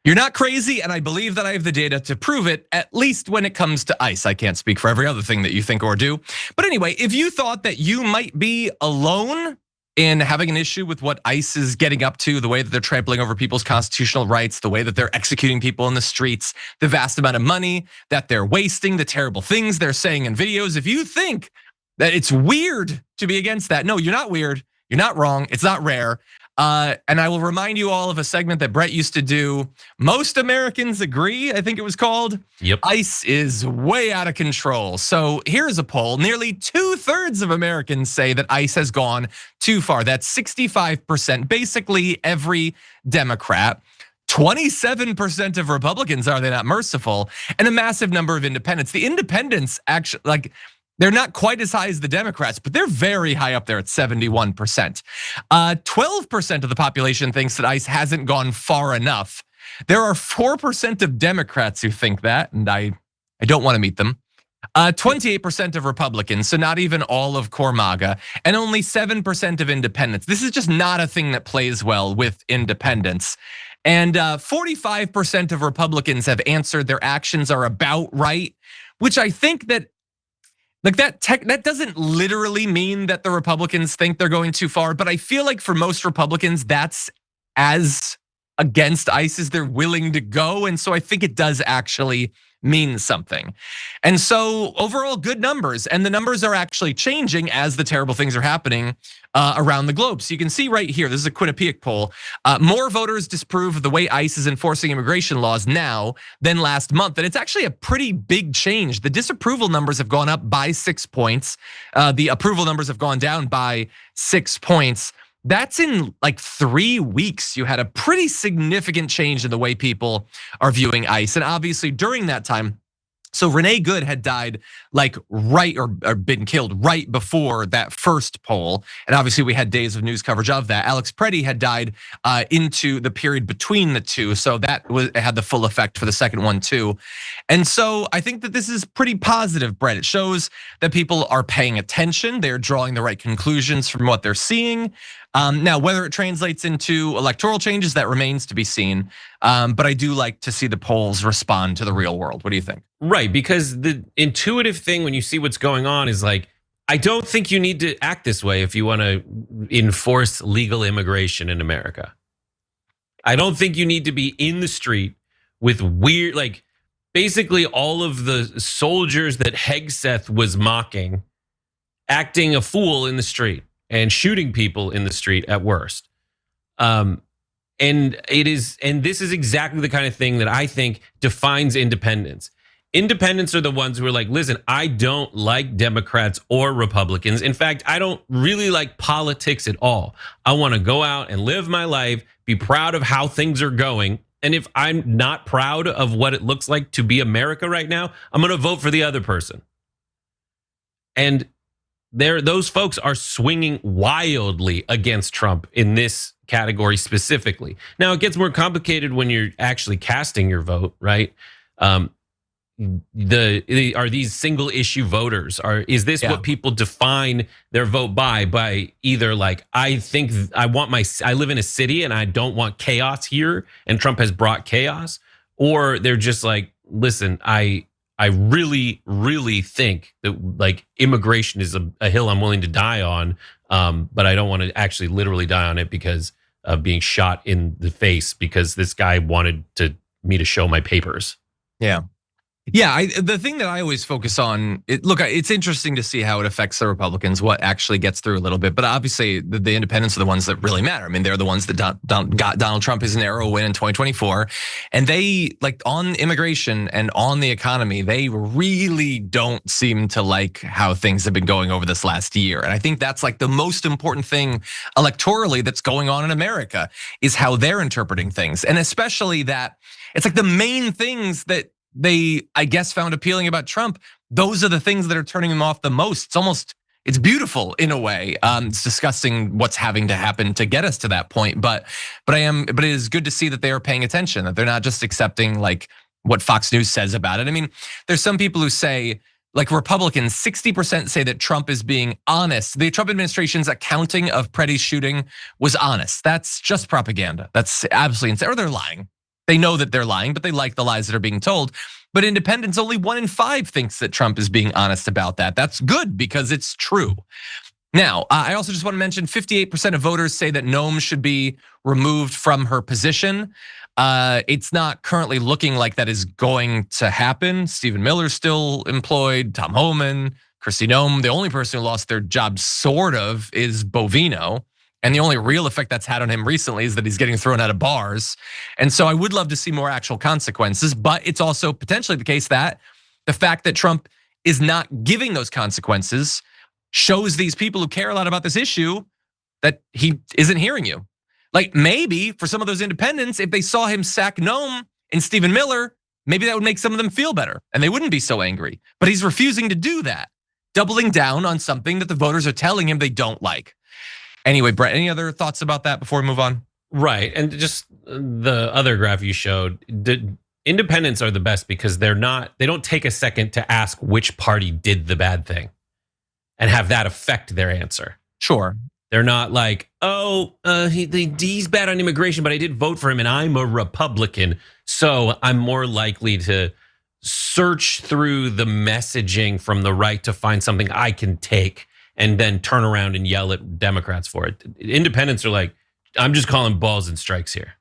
You're not crazy, and I believe that I have the data to prove it, at least when it comes to ICE. I can't speak for every other thing that you think or do. But anyway, if you thought that you might be alone in having an issue with what ICE is getting up to, the way that they're trampling over people's constitutional rights, the way that they're executing people in the streets, the vast amount of money that they're wasting, the terrible things they're saying in videos, if you think that it's weird to be against that, no, you're not weird. You're not wrong. It's not rare. And I will remind you all of a segment that Brett used to do. Most Americans agree, I think it was called. Yep. ICE is way out of control. So here's a poll. Nearly 2/3 of Americans say that ICE has gone too far. That's 65%, basically every Democrat. 27% of Republicans, are they not merciful? And a massive number of independents. The independents actually, they're not quite as high as the Democrats, but they're very high up there at 71%. 12% of the population thinks that ICE hasn't gone far enough. There are 4% of Democrats who think that, and I don't want to meet them. 28% of Republicans, so not even all of core MAGA, and only 7% of independents. This is just not a thing that plays well with independents. And 45% of Republicans have answered their actions are about right, which I think that that doesn't literally mean that the Republicans think they're going too far, but I feel like for most Republicans, that's as against ICE as they're willing to go. And so I think it does actually mean something. And so overall, good numbers, and the numbers are actually changing as the terrible things are happening around the globe. So you can see right here, this is a Quinnipiac poll. More voters disapprove of the way ICE is enforcing immigration laws now than last month. And it's actually a pretty big change. The disapproval numbers have gone up by 6 points. The approval numbers have gone down by 6 points. That's in like 3 weeks. You had a pretty significant change in the way people are viewing ICE. And obviously during that time, so Renee Good had died like right or been killed right before that first poll. And obviously we had days of news coverage of that. Alex Preddy had died into the period between the two. So that had the full effect for the second one too. And so I think that this is pretty positive, Brett. It shows that people are paying attention. They're drawing the right conclusions from what they're seeing. Now, whether it translates into electoral changes, that remains to be seen. But I do like to see the polls respond to the real world. What do you think? Right, because the intuitive thing when you see what's going on is like, I don't think you need to act this way if you want to enforce legal immigration in America. I don't think you need to be in the street with weird, like basically all of the soldiers that Hegseth was mocking, acting a fool in the street and shooting people in the street at worst. And this is exactly the kind of thing that I think defines independence. Independents are the ones who are like, listen, I don't like Democrats or Republicans. In fact, I don't really like politics at all. I want to go out and live my life, be proud of how things are going. And if I'm not proud of what it looks like to be America right now, I'm going to vote for the other person. And those folks are swinging wildly against Trump in this category specifically. Now, it gets more complicated when you're actually casting your vote, right? Are these single issue voters? Is this what people define their vote by either like, I live in a city and I don't want chaos here, and Trump has brought chaos, or they're just like, listen, I really, really think that like immigration is a hill I'm willing to die on, but I don't want to actually literally die on it because of being shot in the face because this guy wanted me to show my papers. Yeah. Yeah, the thing that I always focus on, it's interesting to see how it affects the Republicans, what actually gets through a little bit. But obviously, the independents are the ones that really matter. I mean, they're the ones that got Donald Trump his narrow win in 2024. And they, like on immigration and on the economy, they really don't seem to like how things have been going over this last year. And I think that's like the most important thing electorally that's going on in America is how they're interpreting things. And especially that it's like the main things that they, I guess, found appealing about Trump. Those are the things that are turning him off the most. It's beautiful in a way. It's disgusting what's having to happen to get us to that point. But it is good to see that they are paying attention, that they're not just accepting like what Fox News says about it. I mean, there's some people who say, like Republicans, 60% say that Trump is being honest. The Trump administration's accounting of Preddy's shooting was honest. That's just propaganda. That's absolutely insane. Or they're lying. They know that they're lying, but they like the lies that are being told. But independents, only 1 in 5 thinks that Trump is being honest about that. That's good because it's true. Now, I also just want to mention 58% of voters say that Noem should be removed from her position. It's not currently looking like that is going to happen. Stephen Miller's still employed, Tom Homan, Kristi Noem. The only person who lost their job sort of is Bovino. And the only real effect that's had on him recently is that he's getting thrown out of bars. And so I would love to see more actual consequences, but it's also potentially the case that the fact that Trump is not giving those consequences shows these people who care a lot about this issue that he isn't hearing you. Like maybe for some of those independents, if they saw him sack Noem and Stephen Miller, maybe that would make some of them feel better and they wouldn't be so angry. But he's refusing to do that, doubling down on something that the voters are telling him they don't like. Anyway, Brett, any other thoughts about that before we move on? Right, and just the other graph you showed, the independents are the best because they don't take a second to ask which party did the bad thing and have that affect their answer. Sure. They're not like, oh, he's bad on immigration, but I did vote for him and I'm a Republican, so I'm more likely to search through the messaging from the right to find something I can take and then turn around and yell at Democrats for it. Independents are like, I'm just calling balls and strikes here.